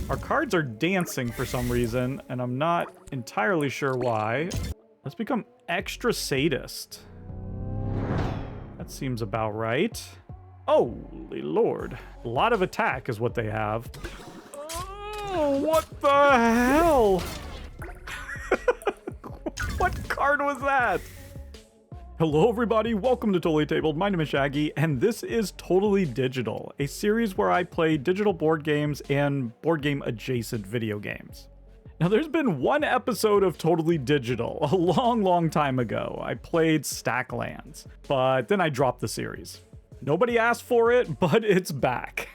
Our cards are dancing for some reason, and I'm not entirely sure why. Let's become extra sadist. That seems about right. Holy Lord. A lot of attack is what they have. Oh, what the hell? What card was that? Hello everybody, welcome to Totally Tabled. My name is Shaggy, and this is Totally Digital, a series where I play digital board games and board game adjacent video games. Now there's been one episode of Totally Digital a long time ago. I played Stacklands, but then I dropped the series. Nobody asked for it, but it's back.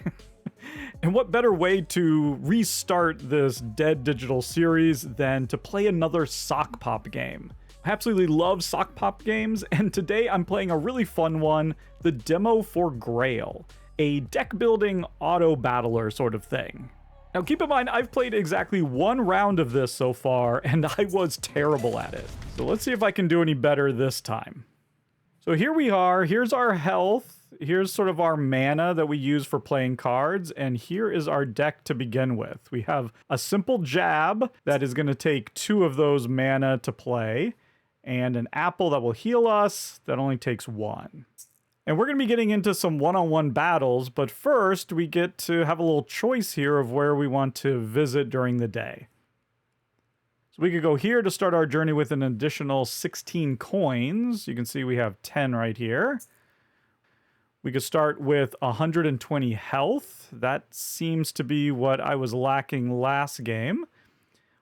And what better way to restart this dead digital series than to play another Sokpop game? I absolutely love Sokpop games, and today I'm playing a really fun one, the demo for Grail, a deck building auto battler sort of thing. Now keep in mind, I've played exactly one round of this so far, and I was terrible at it. So let's see if I can do any better this time. So here we are, here's our health, here's sort of our mana that we use for playing cards, and here is our deck to begin with. We have a simple jab that is going to take 2 of those mana to play, and an apple that will heal us that only takes 1. And we're going to be getting into some one-on-one battles, but first we get to have a little choice here of where we want to visit during the day. So we could go here to start our journey with an additional 16 coins. You can see we have 10 right here. We could start with 120 health. That seems to be what I was lacking last game.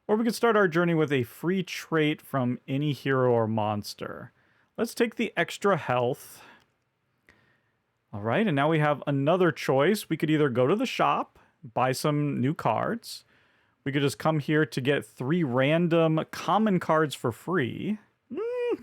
Or we could start our journey with a free trait from any hero or monster. Let's take the extra health. All right, and now we have another choice. We could either go to the shop, buy some new cards. We could just come here to get 3 random common cards for free.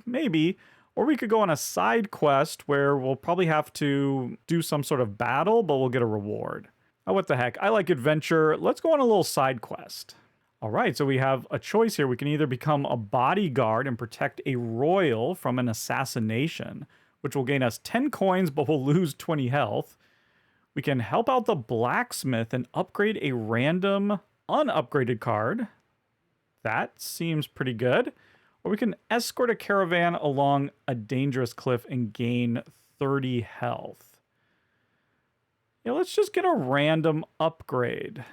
Maybe. Or we could go on a side quest where we'll probably have to do some sort of battle, but we'll get a reward. Oh, what the heck? I like adventure. Let's go on a little side quest. All right, so we have a choice here. We can either become a bodyguard and protect a royal from an assassination, which will gain us 10 coins, but we'll lose 20 health. We can help out the blacksmith and upgrade a random unupgraded card. That seems pretty good. Or we can escort a caravan along a dangerous cliff and gain 30 health. Yeah, let's just get a random upgrade.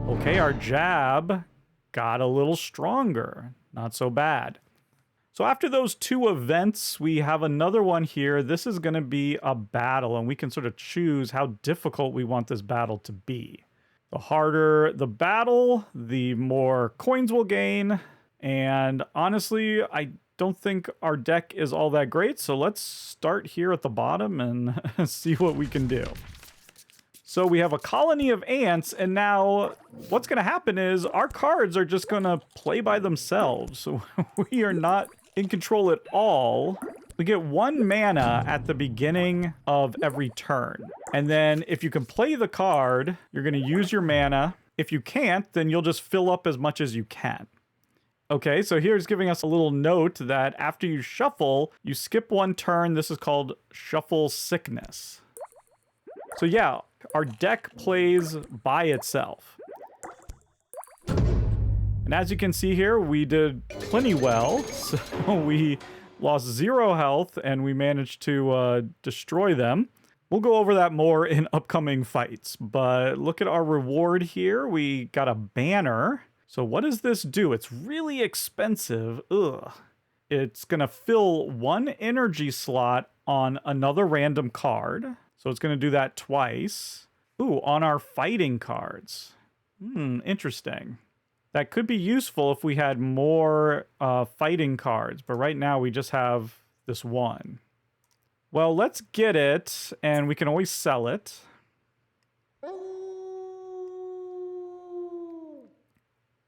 Okay, our jab got a little stronger. Not so bad. So after those 2 events, we have another one here. This is going to be a battle, and we can sort of choose how difficult we want this battle to be. The harder the battle, the more coins we'll gain. And honestly, I don't think our deck is all that great. So let's start here at the bottom and see what we can do. So we have a colony of ants, and now what's going to happen is our cards are just going to play by themselves. So we are not in control at all. We get 1 mana at the beginning of every turn. And then if you can play the card, you're going to use your mana. If you can't, then you'll just fill up as much as you can. Okay, so here's giving us a little note that after you shuffle, you skip 1 turn. This is called Shuffle Sickness. So yeah, our deck plays by itself. And as you can see here, we did plenty well. So we lost 0 health and we managed to destroy them. We'll go over that more in upcoming fights. But look at our reward here. We got a banner. So what does this do? It's really expensive. Ugh. It's going to fill 1 energy slot on another random card. So it's going to do that twice. Ooh, on our fighting cards. Interesting. That could be useful if we had more fighting cards, but right now we just have this 1. Well, let's get it, and we can always sell it.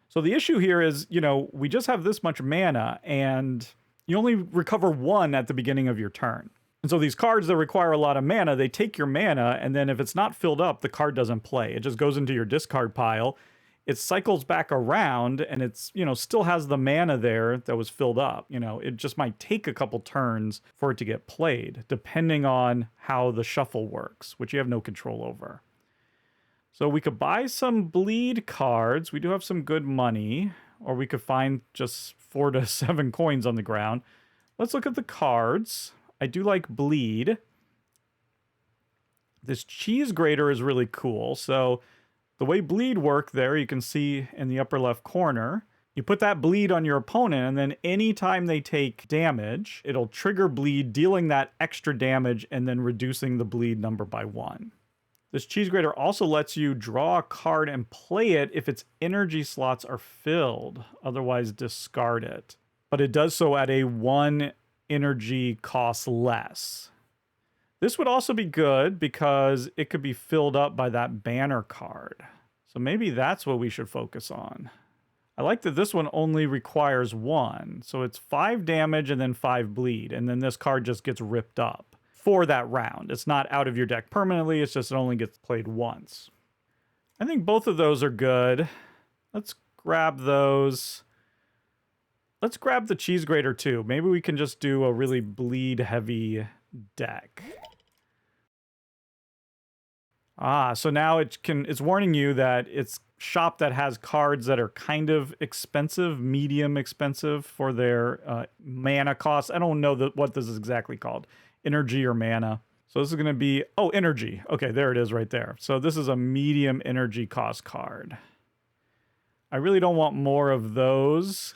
So the issue here is, we just have this much mana, and you only recover 1 at the beginning of your turn. And so these cards that require a lot of mana, they take your mana, and then if it's not filled up, the card doesn't play. It just goes into your discard pile. It cycles back around, and it's, still has the mana there that was filled up. It just might take a couple turns for it to get played, depending on how the shuffle works, which you have no control over. So we could buy some bleed cards. We do have some good money. Or we could find just 4 to 7 coins on the ground. Let's look at the cards. I do like bleed. This cheese grater is really cool. So the way bleed work there, you can see in the upper left corner, you put that bleed on your opponent, and then anytime they take damage, it'll trigger bleed, dealing that extra damage and then reducing the bleed number by 1. This cheese grater also lets you draw a card and play it if its energy slots are filled, otherwise discard it. But it does so at a 1 energy cost less. This would also be good because it could be filled up by that banner card. So maybe that's what we should focus on. I like that this one only requires 1. So it's 5 damage and then 5 bleed. And then this card just gets ripped up for that round. It's not out of your deck permanently. It's just it only gets played once. I think both of those are good. Let's grab those. Let's grab the cheese grater too. Maybe we can just do a really bleed heavy deck. So now it's warning you that it's shop that has cards that are kind of expensive, medium expensive for their mana costs. I don't know what this is exactly called. Energy or mana. So this is going to be, energy. Okay, there it is right there. So this is a medium energy cost card. I really don't want more of those.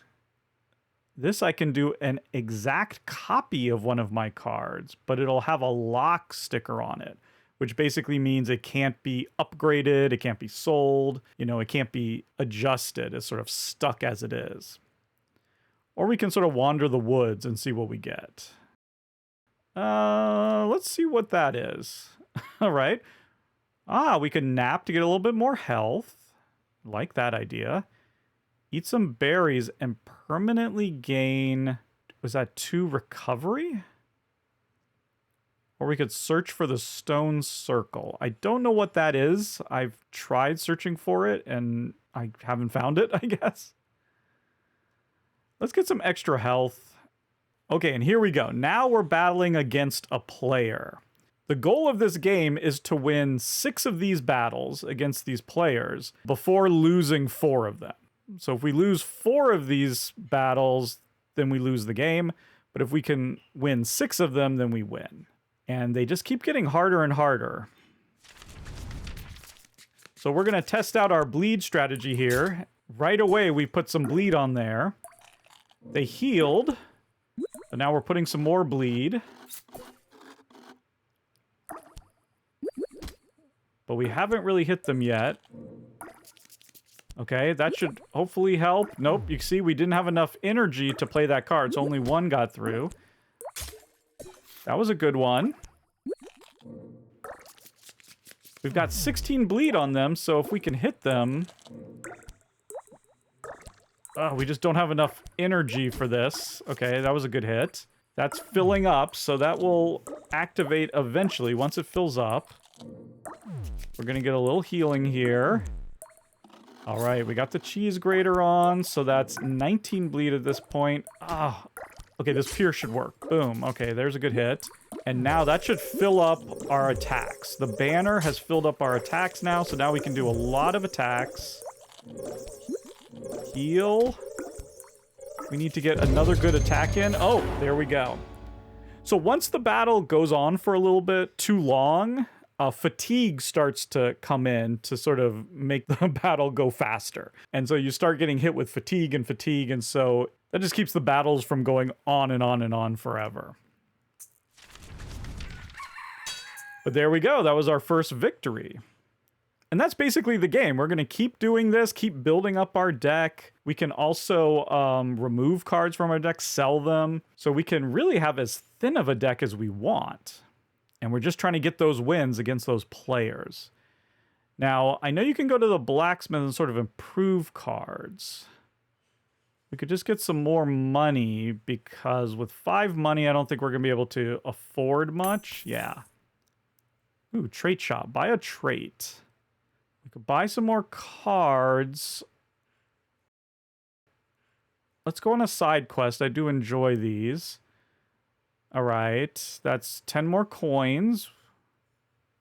This I can do an exact copy of one of my cards, but it'll have a lock sticker on it, which basically means it can't be upgraded, it can't be sold, it can't be adjusted. It's sort of stuck as it is. Or we can sort of wander the woods and see what we get. Let's see what that is. All right. We can nap to get a little bit more health. Like that idea. Eat some berries and permanently gain, was that 2 recovery? Or we could search for the stone circle. I don't know what that is. I've tried searching for it and I haven't found it, I guess. Let's get some extra health. Okay, and here we go. Now we're battling against a player. The goal of this game is to win 6 of these battles against these players before losing 4 of them. So if we lose 4 of these battles, then we lose the game. But if we can win 6 of them, then we win. And they just keep getting harder and harder. So we're going to test out our bleed strategy here. Right away, we put some bleed on there. They healed. But now we're putting some more bleed. But we haven't really hit them yet. Okay, that should hopefully help. Nope, you see, we didn't have enough energy to play that card, so only 1 got through. That was a good one. We've got 16 bleed on them, so if we can hit them... we just don't have enough energy for this. Okay, that was a good hit. That's filling up, so that will activate eventually once it fills up. We're going to get a little healing here. All right, we got the cheese grater on, so that's 19 bleed at this point. Okay, this pierce should work. Boom. Okay, there's a good hit. And now that should fill up our attacks. The banner has filled up our attacks now, so now we can do a lot of attacks. Heal. We need to get another good attack in. Oh, there we go. So once the battle goes on for a little bit too long, fatigue starts to come in to sort of make the battle go faster. And so you start getting hit with fatigue, and so that just keeps the battles from going on and on and on forever. But there we go. That was our first victory. And that's basically the game. We're going to keep doing this, keep building up our deck. We can also remove cards from our deck, sell them. So we can really have as thin of a deck as we want. And we're just trying to get those wins against those players. Now, I know you can go to the blacksmith and sort of improve cards. We could just get some more money because with 5 money, I don't think we're going to be able to afford much. Yeah. Ooh, trait shop. Buy a trait. We could buy some more cards. Let's go on a side quest. I do enjoy these. All right. That's 10 more coins.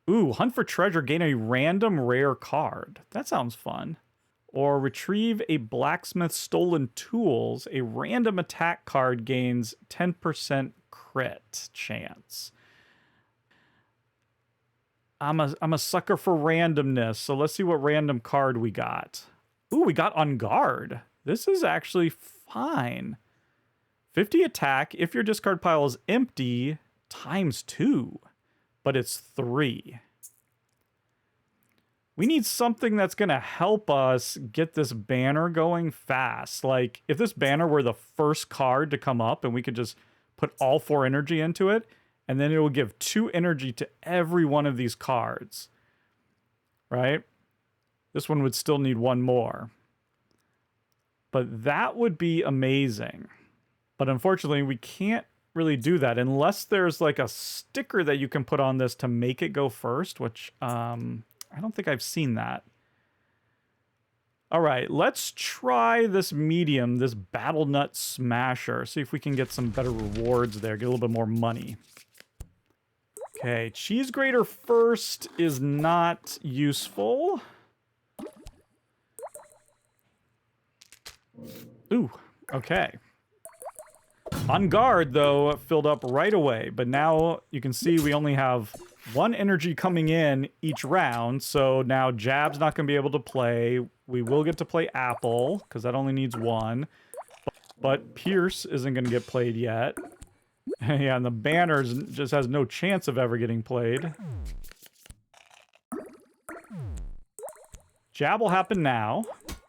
Ooh, hunt for treasure, gain a random rare card. That sounds fun. Or retrieve a blacksmith's stolen tools. A random attack card gains 10% crit chance. I'm a sucker for randomness, so let's see what random card we got. Ooh, we got On Guard. This is actually fine. 50 attack if your discard pile is empty times 2, but it's 3. We need something that's going to help us get this banner going fast. Like, if this banner were the first card to come up and we could just put all 4 energy into it, and then it will give 2 energy to every one of these cards. Right? This one would still need 1 more. But that would be amazing. But unfortunately, we can't really do that unless there's like a sticker that you can put on this to make it go first, which I don't think I've seen that. All right, let's try this medium, this Battle Nut Smasher. See if we can get some better rewards there, get a little bit more money. Okay, Cheese Grater first is not useful. Ooh, okay. On Guard, though, filled up right away. But now you can see we only have 1 energy coming in each round. So now Jab's not going to be able to play. We will get to play Apple, because that only needs 1. But Pierce isn't going to get played yet. Yeah, and the Banners just has no chance of ever getting played. Jab will happen now.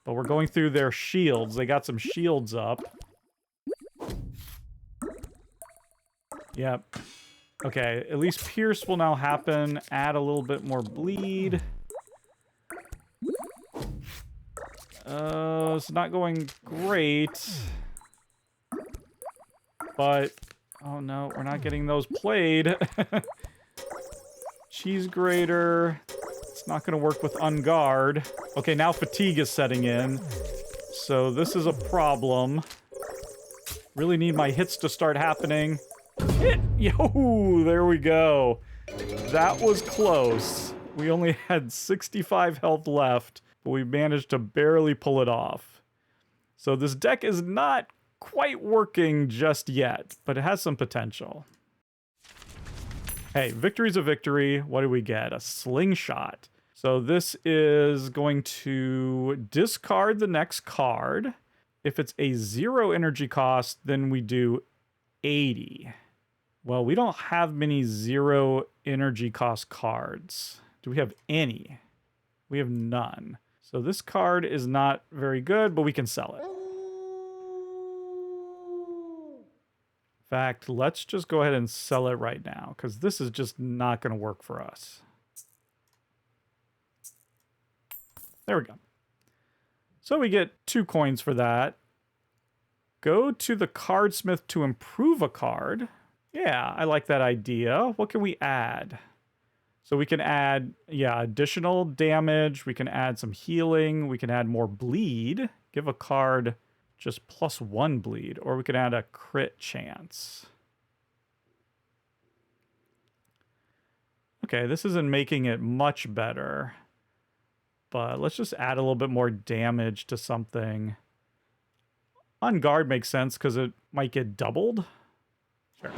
But we're going through their shields. They got some shields up. Yep. Okay, at least Pierce will now happen. Add a little bit more bleed. It's not going great. But, oh no, we're not getting those played. Cheese Grater. It's not going to work with On Guard. Okay, now fatigue is setting in. So this is a problem. Really need my hits to start happening. Hit! Yo, there we go. That was close. We only had 65 health left, but we managed to barely pull it off. So this deck is not quite working just yet, but it has some potential. Hey, victory's a victory. What do we get? A slingshot. So this is going to discard the next card. If it's a 0 energy cost, then we do 80. Well, we don't have many 0 energy cost cards. Do we have any? We have none. So this card is not very good, but we can sell it. In fact, let's just go ahead and sell it right now, because this is just not going to work for us. There we go. So we get 2 coins for that. Go to the cardsmith to improve a card. Yeah, I like that idea. What can we add? So we can add, yeah, additional damage. We can add some healing. We can add more bleed. Give a card just +1 bleed. Or we can add a crit chance. Okay, this isn't making it much better. But let's just add a little bit more damage to something. On Guard makes sense because it might get doubled. Sure.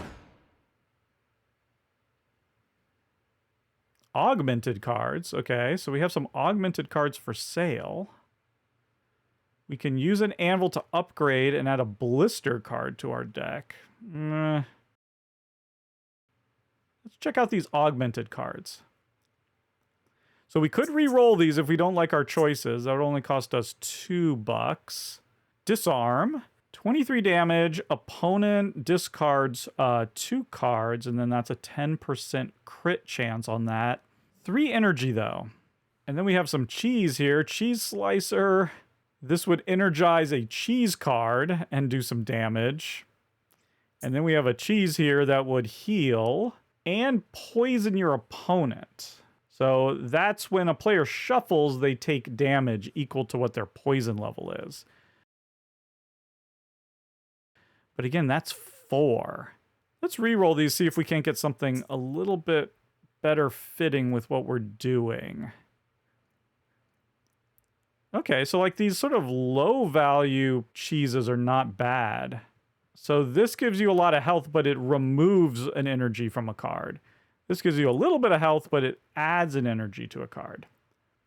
Augmented cards. Okay, so we have some augmented cards for sale. We can use an anvil to upgrade and add a blister card to our deck. Let's check out these augmented cards. So we could re-roll these if we don't like our choices. That would only cost us $2. Disarm. 23 damage. Opponent discards 2 cards, and then that's a 10% crit chance on that. 3 energy, though. And then we have some cheese here. Cheese Slicer. This would energize a cheese card and do some damage. And then we have a cheese here that would heal and poison your opponent. So that's when a player shuffles, they take damage equal to what their poison level is. But again, that's 4. Let's re-roll these, see if we can't get something a little bit better fitting with what we're doing. Okay, so like these sort of low value cheeses are not bad. So this gives you a lot of health, but it removes an energy from a card. This gives you a little bit of health, but it adds an energy to a card.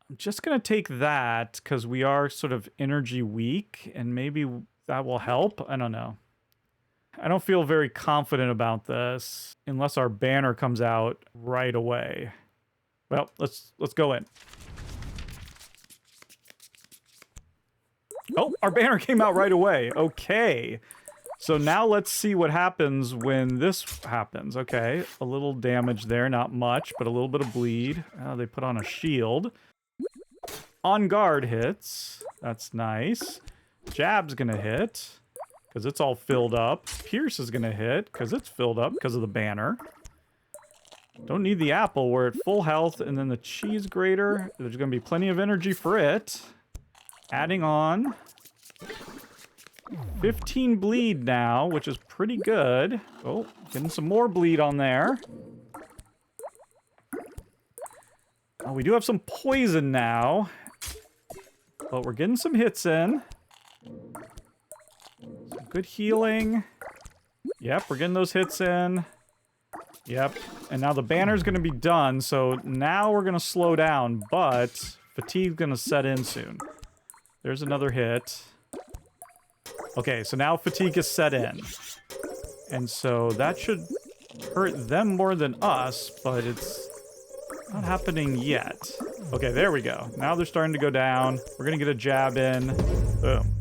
I'm just going to take that because we are sort of energy weak, and maybe that will help. I don't know. I don't feel very confident about this unless our banner comes out right away. Well, let's go in. Oh, our banner came out right away. Okay. So now let's see what happens when this happens. Okay, a little damage there, not much, but a little bit of bleed. They put on a shield. On guard hits. That's nice. Jab's gonna hit because it's all filled up. Pierce is gonna hit because it's filled up because of the banner. Don't need the apple. We're at full health, and then the cheese grater. There's gonna be plenty of energy for it. Adding on 15 bleed now, which is pretty good. Oh, getting some more bleed on there. Oh, we do have some poison now, but we're getting some hits in. Some good healing. Yep, we're getting those hits in. Yep, and now the banner's going to be done, so now we're going to slow down, but fatigue's going to set in soon. There's another hit. Okay, so now fatigue is set in. And so that should hurt them more than us, but it's not happening yet. Okay, there we go. Now they're starting to go down. We're going to get a jab in. Boom.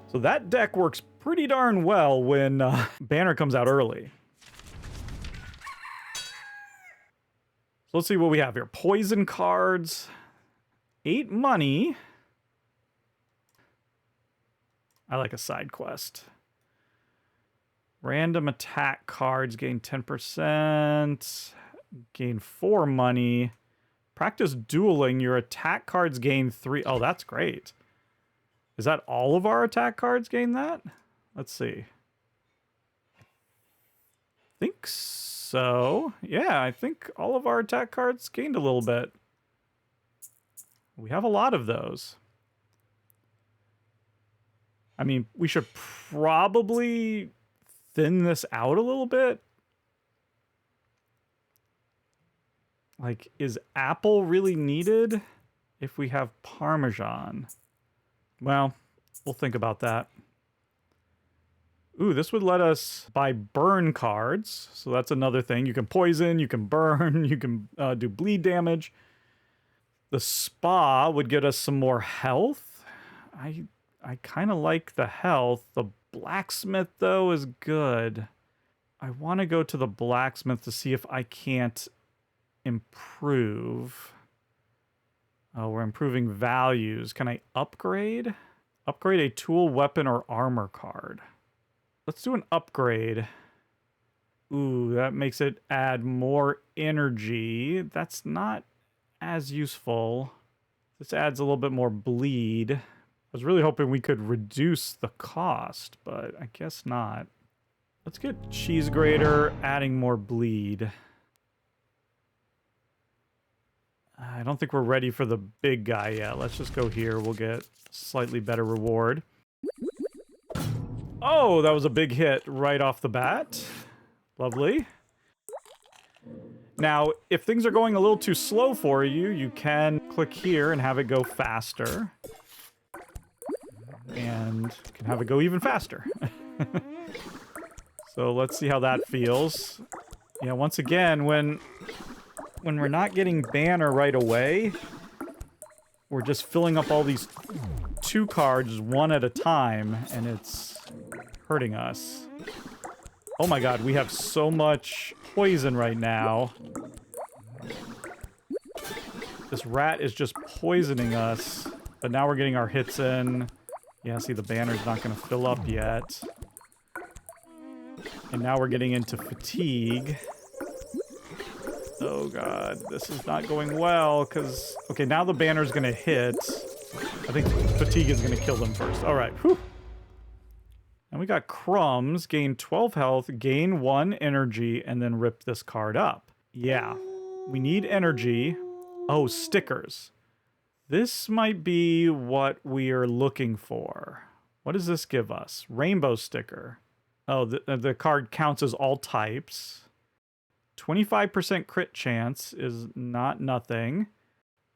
So that deck works pretty darn well when banner comes out early. So let's see what we have here. Poison cards. 8 money. I like a side quest. Random attack cards gain 10%. Gain 4 money. Practice dueling. Your attack cards gain 3. Oh, that's great. Is that all of our attack cards gain that? Let's see. I think so. Yeah, I think all of our attack cards gained a little bit. We have a lot of those. I mean, we should probably thin this out a little bit. Like, is apple really needed if we have Parmesan? Well, we'll think about that. Ooh, this would let us buy burn cards. So that's another thing. You can poison, you can burn, you can do bleed damage. The spa would get us some more health. I kind of like the health. The blacksmith, though, is good. I want to go to the blacksmith to see if I can't improve. Oh, we're improving values. Can I upgrade? Upgrade a tool, weapon, or armor card. Let's do an upgrade. Ooh, that makes it add more energy. That's not as useful. This adds a little bit more bleed. I was really hoping we could reduce the cost, but I guess not. Let's get cheese grater, adding more bleed. I don't think we're ready for the big guy yet. Let's just go here. We'll get slightly better reward. Oh, that was a big hit right off the bat. Lovely. Now, if things are going a little too slow for you, you can click here and have it go faster. And can have it go even faster. So let's see how that feels. Yeah, once again, when we're not getting banner right away, we're just filling up all these 2 cards one at a time, and it's hurting us. Oh my god, we have so much poison right now. This rat is just poisoning us, but now we're getting our hits in. Yeah, see, the banner's not going to fill up yet. And now we're getting into fatigue. Oh god, this is not going well, because... Okay, now the banner's going to hit. I think fatigue is going to kill them first. Alright, whew. And we got crumbs, gain 12 health, gain 1 energy, and then rip this card up. Yeah, we need energy. Oh, stickers. This might be what we are looking for. What does this give us? Rainbow sticker. Oh, the card counts as all types. 25% crit chance is not nothing.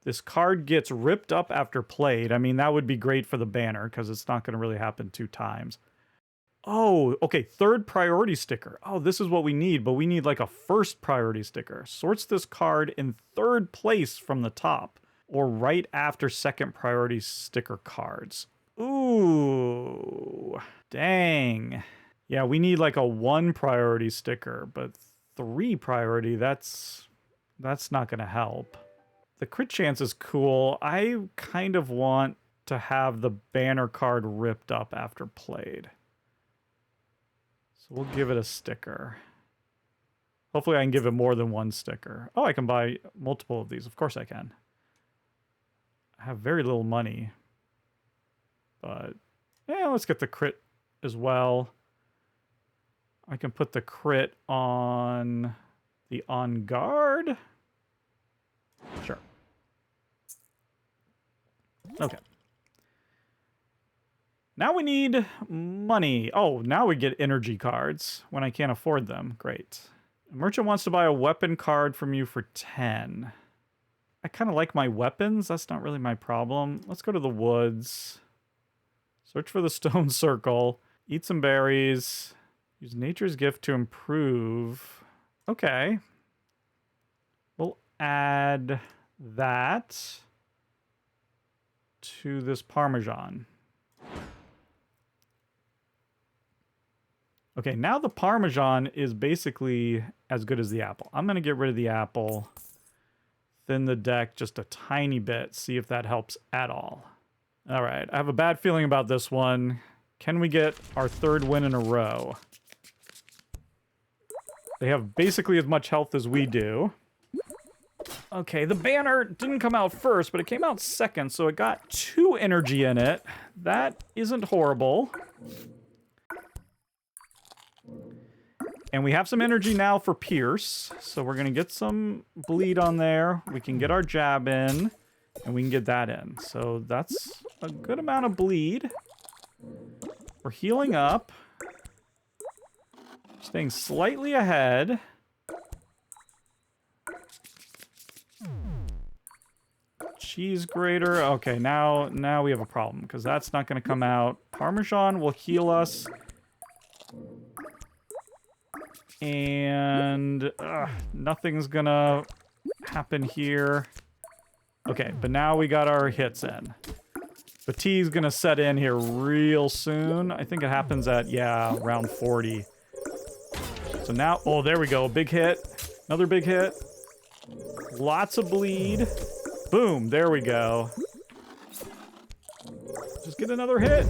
This card gets ripped up after played. I mean, that would be great for the banner because it's not going to really happen 2 times. Oh, okay, 3rd priority sticker. Oh, this is what we need, but we need like a 1st priority sticker. Sorts this card in 3rd place from the top, or right after 2nd priority sticker cards. Ooh, dang. Yeah, we need like a 1 priority sticker, but 3 priority, that's not going to help. The crit chance is cool. I kind of want to have the banner card ripped up after played. So we'll give it a sticker. Hopefully I can give it more than 1 sticker. Oh, I can buy multiple of these. Of course I can. I have very little money. But yeah, let's get the crit as well. I can put the crit on the on guard. Sure. Okay. Now we need money. Oh, now we get energy cards when I can't afford them. Great. A merchant wants to buy a weapon card from you for 10. I kind of like my weapons. That's not really my problem. Let's go to the woods. Search for the stone circle. Eat some berries. Use nature's gift to improve. Okay. We'll add that to this Parmesan. Okay, now the Parmesan is basically as good as the apple. I'm going to get rid of the apple. Thin the deck just a tiny bit. See if that helps at all. All right, I have a bad feeling about this one. Can we get our 3rd win in a row? They have basically as much health as we do. Okay, the banner didn't come out first, but it came out 2nd, so it got 2 energy in it. That isn't horrible. And we have some energy now for Pierce, so we're going to get some bleed on there. We can get our jab in, and we can get that in. So that's a good amount of bleed. We're healing up. Staying slightly ahead. Cheese grater. Okay, now we have a problem, because that's not going to come out. Parmesan will heal us. And nothing's gonna happen here. Okay, but now we got our hits in. Fatigue's gonna set in here real soon. I think it happens at, yeah, round 40. So now, oh, there we go. Big hit. Another big hit. Lots of bleed. Boom, there we go. Just get another hit.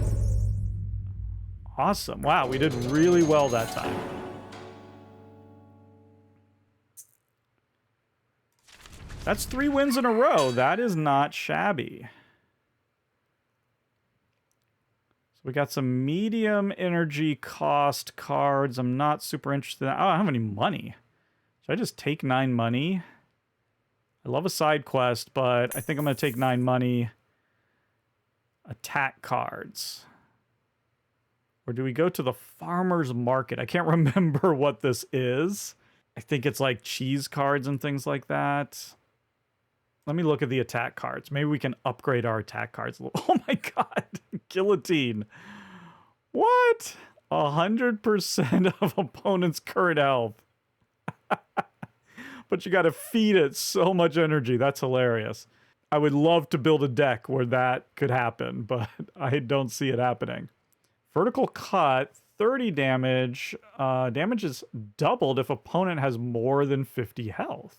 Awesome. Wow, we did really well that time. That's 3 wins in a row. That is not shabby. So we got some medium energy cost cards. I'm not super interested in that. Oh, I don't have any money. Should I just take 9 money? I love a side quest, but I think I'm going to take 9 money. Attack cards. Or do we go to the farmer's market? I can't remember what this is. I think it's like cheese cards and things like that. Let me look at the attack cards. Maybe we can upgrade our attack cards a little. Oh my god. Guillotine. What? 100% of opponent's current health. But you gotta feed it so much energy. That's hilarious. I would love to build a deck where that could happen, but I don't see it happening. Vertical cut, 30 damage. Damage is doubled if opponent has more than 50 health.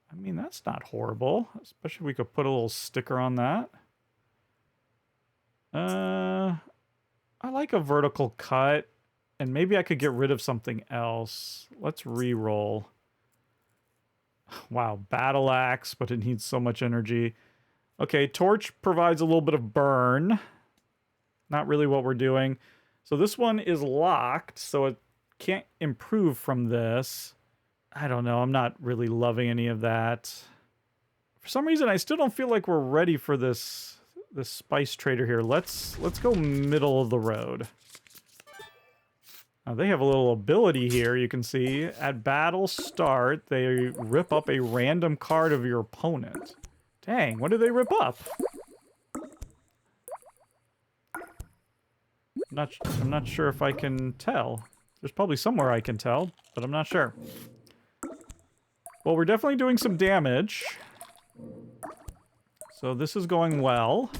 I mean, that's not horrible. Especially if we could put a little sticker on that. I like a vertical cut. And maybe I could get rid of something else. Let's re-roll. Wow, battle axe, but it needs so much energy. Okay, torch provides a little bit of burn. Not really what we're doing. So this one is locked, so it can't improve from this. I don't know. I'm not really loving any of that. For some reason, I still don't feel like we're ready for this spice trader here. Let's go middle of the road. Now, they have a little ability here, you can see. At battle start, they rip up a random card of your opponent. Dang, what do they rip up? I'm not sure if I can tell. There's probably somewhere I can tell, but I'm not sure. Well, we're definitely doing some damage. So this is going well.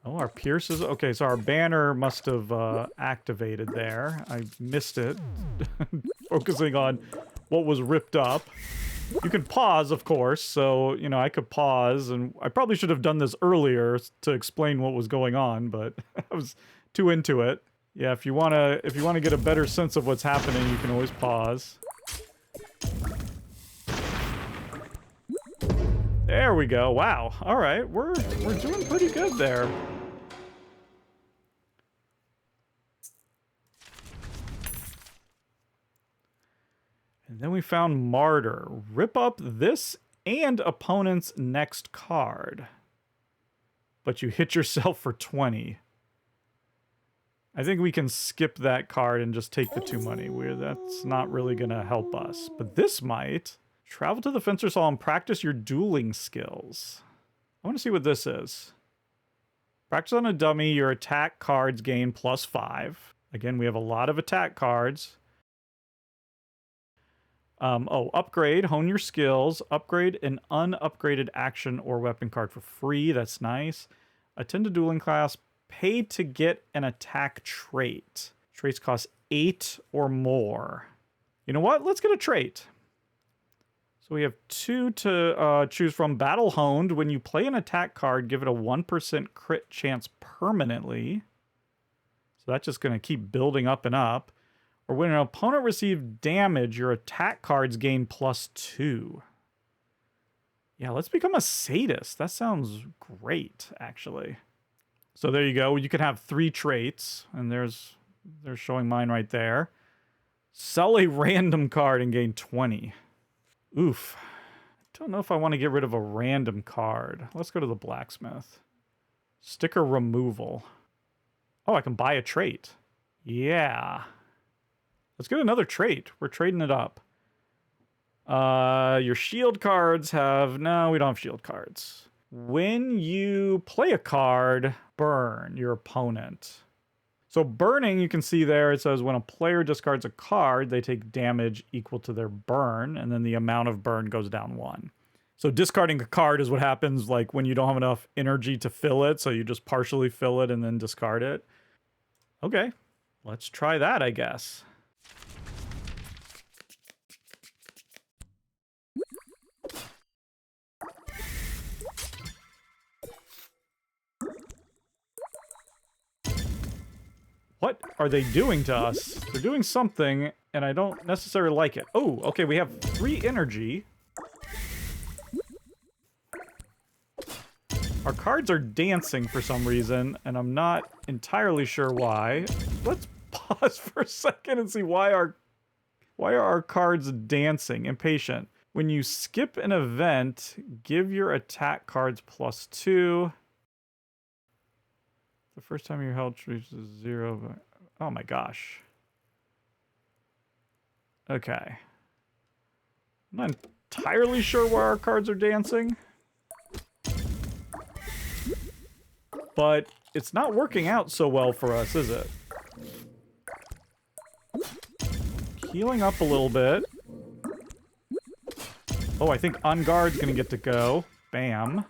Oh, our Pierce is... Okay, so our banner must have activated there. I missed it. Focusing on what was ripped up. You can pause, of course, so, you know, I could pause, and I probably should have done this earlier to explain what was going on, but I was too into it. Yeah, if you wanna get a better sense of what's happening, you can always pause. There we go. Wow. All right, we're doing pretty good there. And then we found Martyr. Rip up this and opponent's next card. But you hit yourself for 20. I think we can skip that card and just take the 2 money. That's not really going to help us. But this might. Travel to the Fencer's Hall and practice your dueling skills. I want to see what this is. Practice on a dummy. Your attack cards gain +5. Again, we have a lot of attack cards. Upgrade, hone your skills, upgrade an unupgraded action or weapon card for free. That's nice. Attend a dueling class, pay to get an attack trait. Traits cost 8 or more. You know what? Let's get a trait. So we have 2 to choose from. Battle Honed. When you play an attack card, give it a 1% crit chance permanently. So that's just going to keep building up and up. Or when an opponent receives damage, your attack cards gain +2. Yeah, let's become a sadist. That sounds great, actually. So there you go. You can have 3 traits, and they're showing mine right there. Sell a random card and gain 20. Oof. I don't know if I want to get rid of a random card. Let's go to the blacksmith. Sticker removal. Oh, I can buy a trait. Yeah. Let's get another trait. We're trading it up. Your shield cards have... No, we don't have shield cards. When you play a card, burn your opponent. So burning, you can see there, it says when a player discards a card, they take damage equal to their burn, and then the amount of burn goes down 1. So discarding a card is what happens like when you don't have enough energy to fill it, so you just partially fill it and then discard it. Okay, let's try that, I guess. What are they doing to us? They're doing something, and I don't necessarily like it. Oh, okay, we have 3 energy. Our cards are dancing for some reason, and I'm not entirely sure why. Let's pause for a second and see why are our cards dancing. Impatient. When you skip an event, give your attack cards +2. The first time your health reaches 0. Oh my gosh. Okay. I'm not entirely sure why our cards are dancing. But it's not working out so well for us, is it? Healing up a little bit. Oh, I think On Guard's gonna get to go. Bam.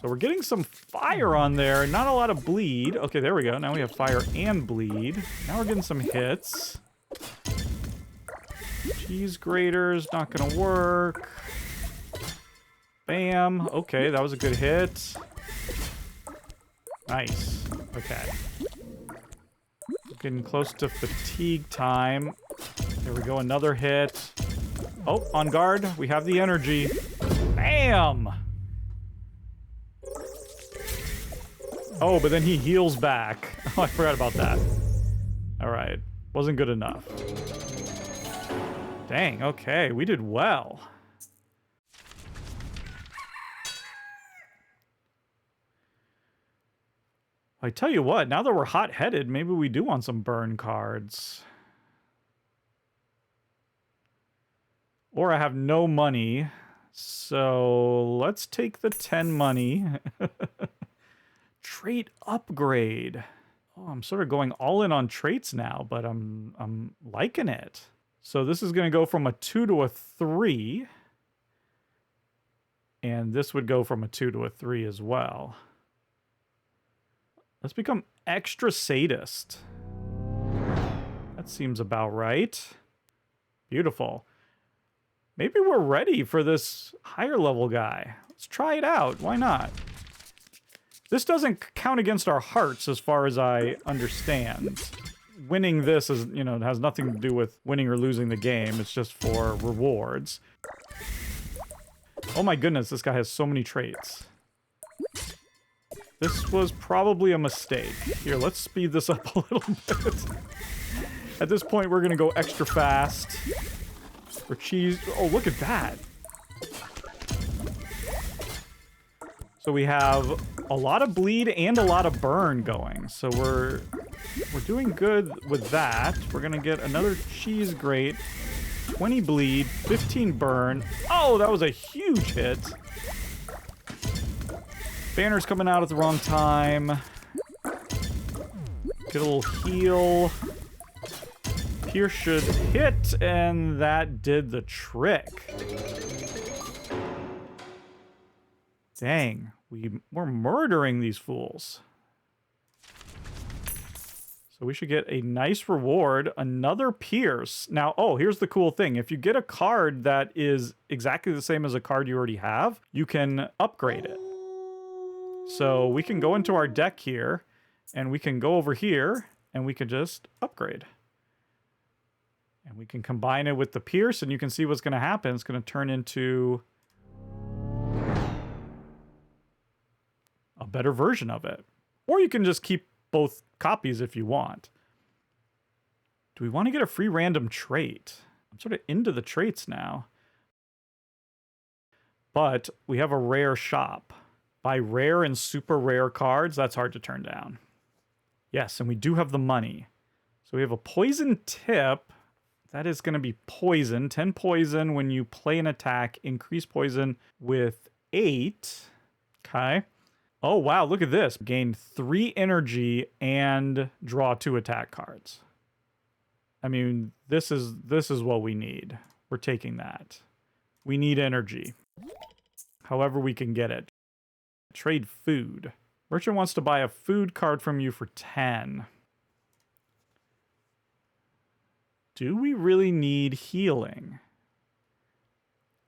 So we're getting some fire on there, not a lot of bleed. Okay, there we go. Now we have fire and bleed. Now we're getting some hits. Cheese graters, not gonna work. Bam. Okay, that was a good hit. Nice. Okay. Getting close to fatigue time. There we go, another hit. Oh, On Guard. We have the energy. Bam! Oh, but then he heals back. Oh, I forgot about that. All right. Wasn't good enough. Dang, okay. We did well. I tell you what, now that we're hot-headed, maybe we do want some burn cards. Or I have no money, so let's take the 10 money. Trait upgrade. Oh, I'm sort of going all in on traits now, but I'm liking it. So this is going to go from a 2 to a 3. And this would go from a 2 to a 3 as well. Let's become extra sadist. That seems about right. Beautiful. Maybe we're ready for this higher level guy. Let's try it out. Why not? This doesn't count against our hearts as far as I understand. Winning this is, you know, it has nothing to do with winning or losing the game. It's just for rewards. Oh my goodness, this guy has so many traits. This was probably a mistake. Here, let's speed this up a little bit. At this point, we're gonna go extra fast. For cheese. Oh, look at that. So we have a lot of bleed and a lot of burn going. So we're doing good with that. We're gonna get another cheese grate, 20 bleed, 15 burn. Oh, that was a huge hit. Banner's coming out at the wrong time. Get a little heal. Pierce should hit, and that did the trick. Dang, we're murdering these fools. So we should get a nice reward, another Pierce. Now, oh, here's the cool thing. If you get a card that is exactly the same as a card you already have, you can upgrade it. So we can go into our deck here, and we can go over here, and we can just upgrade. And we can combine it with the Pierce, and you can see what's going to happen. It's going to turn into a better version of it. Or you can just keep both copies if you want. Do we want to get a free random trait? I'm sort of into the traits now. But we have a rare shop. Buy rare and super rare cards. That's hard to turn down. Yes, and we do have the money. So we have a poison tip. That is going to be poison. 10 poison when you play an attack. Increase poison with 8. Okay. Oh, wow. Look at this. Gain 3 energy and draw 2 attack cards. I mean, this is what we need. We're taking that. We need energy. However we can get it. Trade food. Merchant wants to buy a food card from you for 10. Do we really need healing?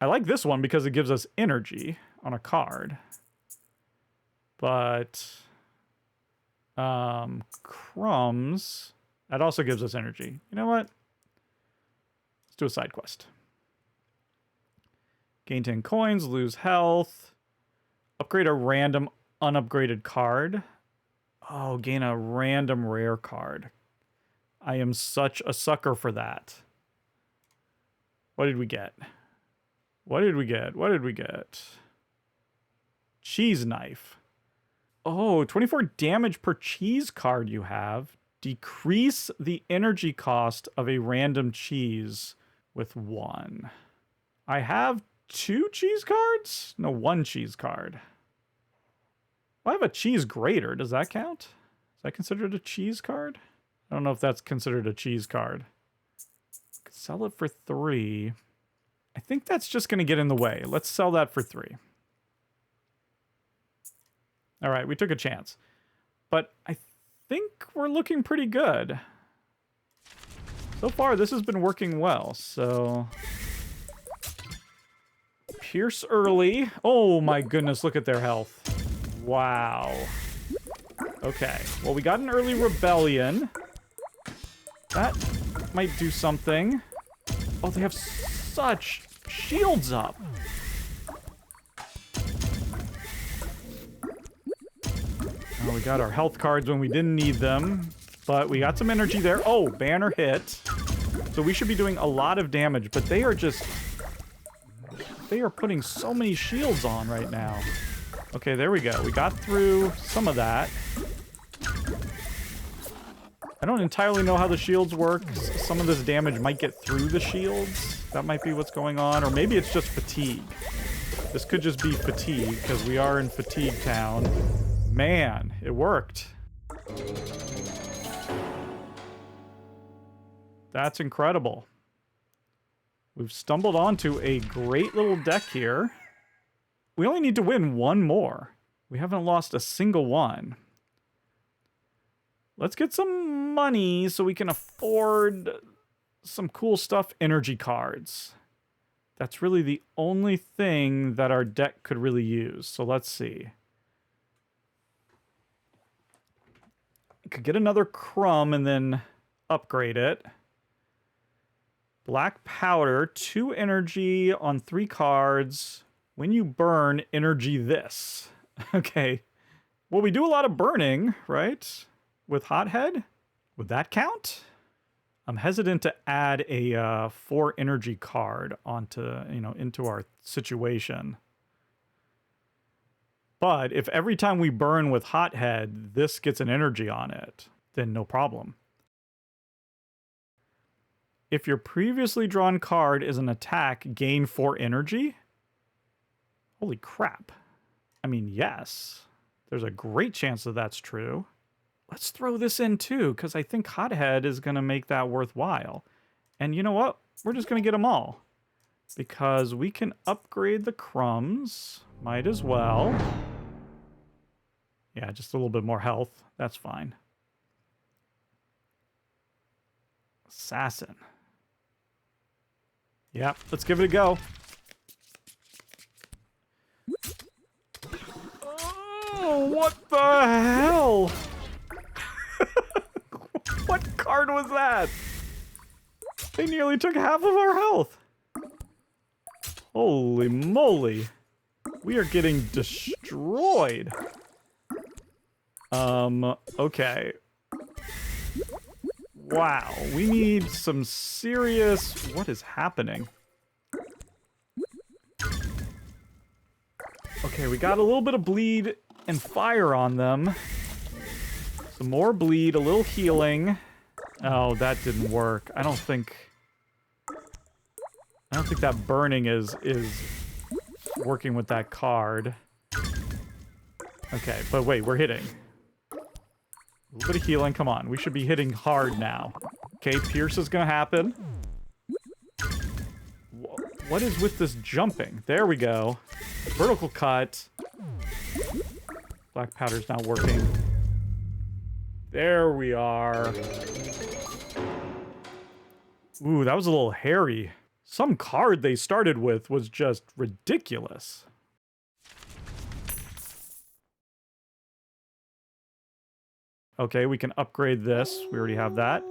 I like this one because it gives us energy on a card. But crumbs, that also gives us energy. You know what? Let's do a side quest. Gain 10 coins, lose health. Upgrade a random unupgraded card. Oh, gain a random rare card. I am such a sucker for that. What did we get? What did we get? What did we get? Cheese knife. Oh, 24 damage per cheese card you have. Decrease the energy cost of a random cheese with 1. I have 2 cheese cards? No, 1 cheese card. Well, I have a cheese grater. Does that count? Is that considered a cheese card? I don't know if that's considered a cheese card. Could sell it for 3. I think that's just going to get in the way. Let's sell that for 3. All right, we took a chance. But I think we're looking pretty good. So far, this has been working well, so... Pierce early. Oh my goodness, look at their health. Wow. Okay, well, we got an early rebellion. That might do something. Oh, they have such shields up. Oh, we got our health cards when we didn't need them, but we got some energy there. Oh, banner hit. So we should be doing a lot of damage, but they are putting so many shields on right now. Okay, there we go. We got through some of that. I don't entirely know how the shields work. Some of this damage might get through the shields. That might be what's going on. Or maybe it's just fatigue. This could just be fatigue, because we are in Fatigue Town. Man, it worked. That's incredible. We've stumbled onto a great little deck here. We only need to win one more. We haven't lost a single one. Let's get some money so we can afford some cool stuff, energy cards. That's really the only thing that our deck could really use. So let's see. Could get another crumb and then upgrade it. Black powder, 2 energy on 3 cards. When you burn, energy this. Okay. Well, we do a lot of burning, right? With Hothead? Would that count? I'm hesitant to add a 4 energy card onto, into our situation. But if every time we burn with Hothead, this gets an energy on it, then no problem. If your previously drawn card is an attack, gain 4 energy? Holy crap. I mean, yes. There's a great chance that that's true. Let's throw this in too, because I think Hothead is going to make that worthwhile. And you know what? We're just going to get them all. Because we can upgrade the crumbs. Might as well. Yeah, just a little bit more health. That's fine. Assassin. Yep, let's give it a go. Oh, what the hell? What card was that? They nearly took half of our health. Holy moly. We are getting destroyed. Okay. Wow, we need some serious... What is happening? Okay, we got a little bit of bleed and fire on them. Some more bleed, a little healing. Oh, that didn't work. I don't think that burning is working with that card. Okay, but wait, we're hitting. A little bit of healing, come on. We should be hitting hard now. Okay, Pierce is gonna happen. What is with this jumping? There we go. Vertical cut. Black powder's not working. There we are. Ooh, that was a little hairy. Some card they started with was just ridiculous. Okay, we can upgrade this. We already have that.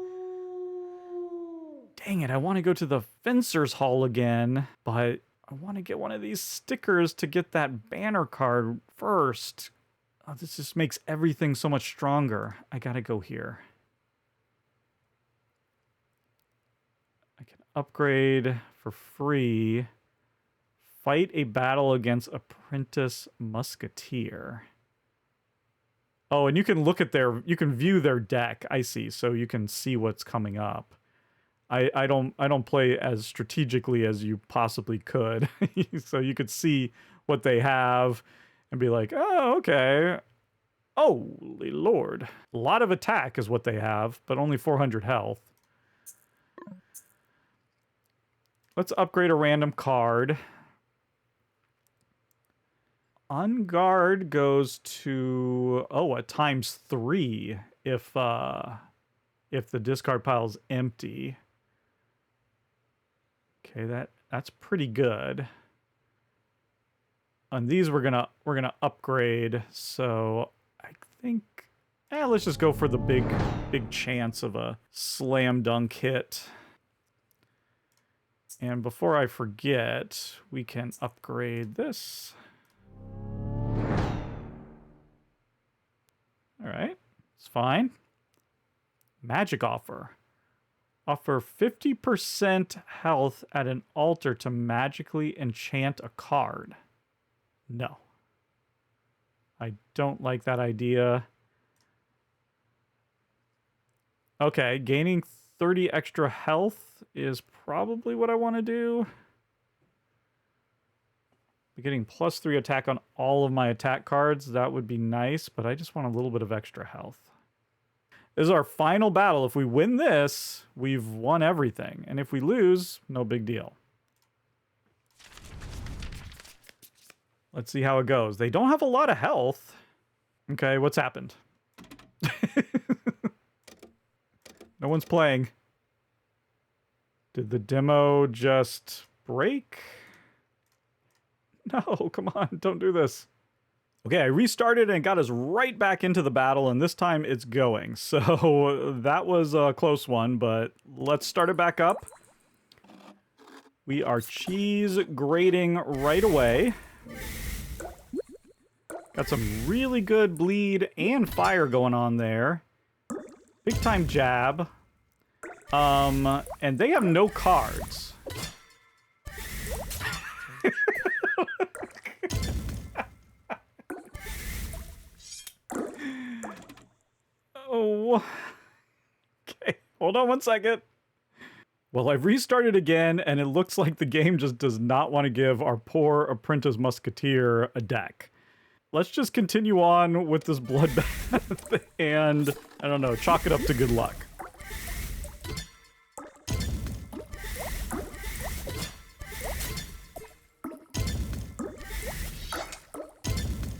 Dang it, I want to go to the Fencer's Hall again, but I want to get one of these stickers to get that banner card first. Oh, this just makes everything so much stronger. I gotta go here. I can upgrade for free. Fight a battle against Apprentice Musketeer. Oh, and you can look at you can view their deck. I see, so you can see what's coming up. I don't play as strategically as you possibly could. So you could see what they have and be like, oh, okay. Holy Lord. A lot of attack is what they have, but only 400 health. Let's upgrade a random card. On guard goes to, a ×3 if the discard pile is empty. Okay, that's pretty good. On these we're gonna upgrade, so I think let's just go for the big chance of a slam dunk hit. And before I forget, we can upgrade this. All right, it's fine. Magic offer. Offer 50% health at an altar to magically enchant a card. No. I don't like that idea. Okay, gaining 30 extra health is probably what I want to do. Getting +3 attack on all of my attack cards, that would be nice, but I just want a little bit of extra health. This is our final battle. If we win this, we've won everything. And if we lose, no big deal. Let's see how it goes. They don't have a lot of health. Okay, what's happened? No one's playing. Did the demo just break? No, come on, don't do this. Okay, I restarted and got us right back into the battle, and this time it's going. So that was a close one, but let's start it back up. We are cheese grating right away. Got some really good bleed and fire going on there. Big time jab. And they have no cards. Oh. Okay, hold on one second. Well, I've restarted again, and it looks like the game just does not want to give our poor apprentice musketeer a deck. Let's just continue on with this bloodbath and, I don't know, chalk it up to good luck.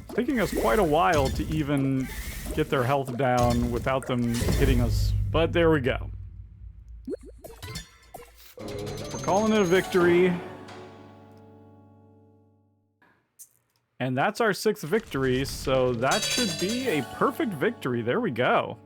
It's taking us quite a while to even get their health down without them hitting us, but there we go. We're calling it a victory. And that's our 6th victory, so that should be a perfect victory. There we go.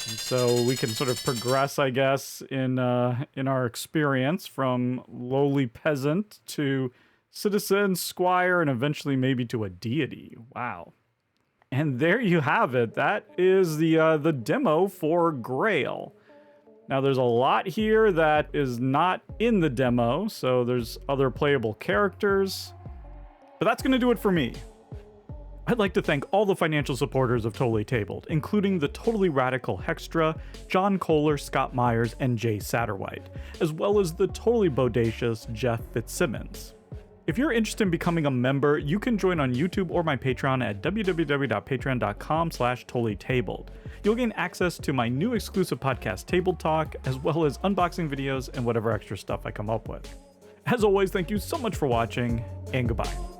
And so we can sort of progress, I guess, in our experience from lowly peasant to citizen, squire, and eventually maybe to a deity. Wow. And there you have it. That is the demo for Grail. Now, there's a lot here that is not in the demo, so there's other playable characters. But that's going to do it for me. I'd like to thank all the financial supporters of Totally Tabled, including the totally radical Hextra, John Kohler, Scott Myers, and Jay Satterwhite, as well as the totally bodacious Jeff Fitzsimmons. If you're interested in becoming a member, you can join on YouTube or my Patreon at www.patreon.com/totallytabled. You'll gain access to my new exclusive podcast, Table Talk, as well as unboxing videos and whatever extra stuff I come up with. As always, thank you so much for watching, and goodbye.